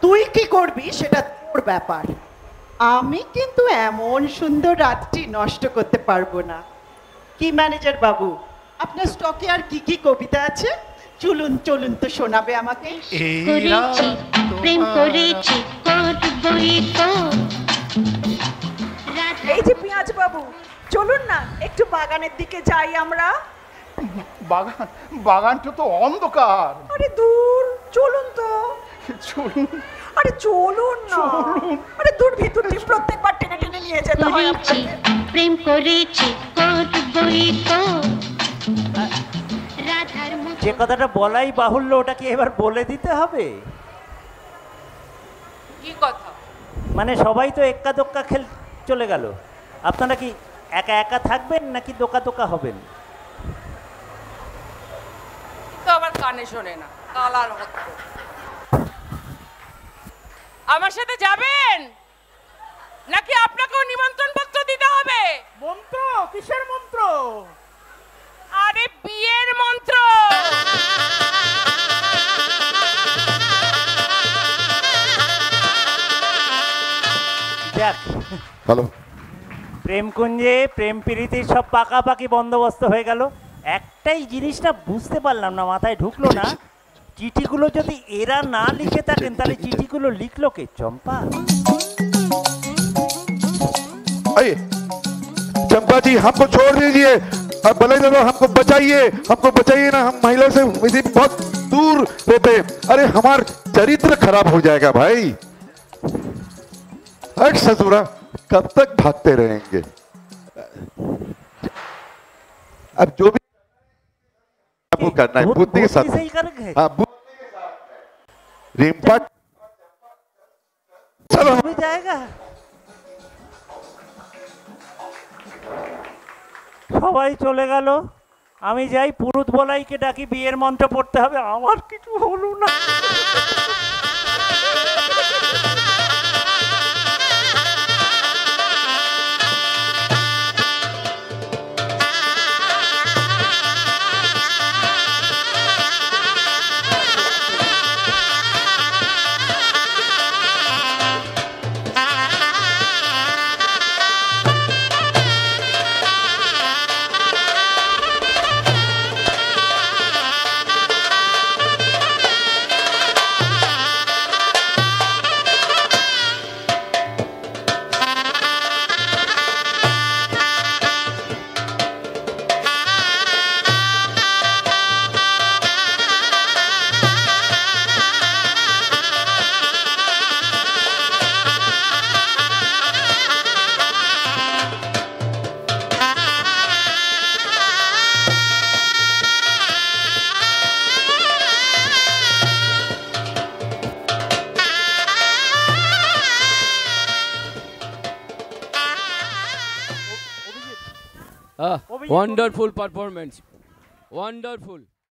তুই কি করবি সেটা তোর ব্যাপার। আমি কিন্তু এমন সুন্দর রাতটি নষ্ট করতে পারবো না। কি ম্যানেজার বাবু, আপনার স্টকে আর কি কি কবিতা আছে? চলুন চলুন তো শোনাবে আমাকে। করেছি, প্রেম করেছি, করবই তো। এই যে পেঁয়াজ বাবু, চলুন না একটু বাগানের দিকে যাই আমরা। বাগান? বাগানটা তো অন্ধকার। আরে দূর, চলুন তো। চলুন। আরে চলুন না। আরে দূর, ভিতর দিয়ে প্রত্যেকবার টেনে টেনে নিয়ে যেতে হয় করেছি, আপনাকে। প্রেম করেছি, করবই তো। রাধার মতো। যে কথাটা বলাই বাহুল্য, ওটা কি এবার বলে দিতে হবে? কি কথা? মানে সবাই তো এক্কা দোক্কা খেল চলে গেল, আপনারা কি একা একা থাকবেন নাকি দোকা দোকা হবেন? তো আবার কানে শোনে না, কালার হতো। আমার সাথে যাবেন নাকি আপনাকেও নিমন্ত্রণ পত্র দিতে হবে? মন্ত্র? কিসের মন্ত্র? আরে বিয়ের মন্ত্র। যাক, হ্যালো, প্রেমকুঞ্জে প্রেম প্রীতির সব পাকাপাকি বন্দোবস্ত হয়ে গেল। একটাই জিনিসটা বুঝতে পারলাম না, মাথায় ঢুকলো না, চিঠিগুলো যদি এরা না লিখে থাকেন তাহলে চিঠিগুলো লিখলো কে? চম্পা? अरे चंपा जी हमको छोड़ दीजिए, अब भले दादा हमको बचाइए ना, हम महिला से वैसे भी बहुत दूर रहते हैं। अरे हमारा चरित्र खराब हो जाएगा भाई। हट ससुरा, कब तक भागते रहेंगे? अब जो भी आपको करना है बुद्धि के साथ। सही करेंगे। हाँ, बुद्धि के साथ रिम्पट चलो भी जाएगा। সবাই চলে গেল, আমি যাই পুরুত বলাইকে ডাকি, বিয়ের মন্ত্র পড়তে হবে। আমার কিছু হলো না। Wonderful performance. Wonderful.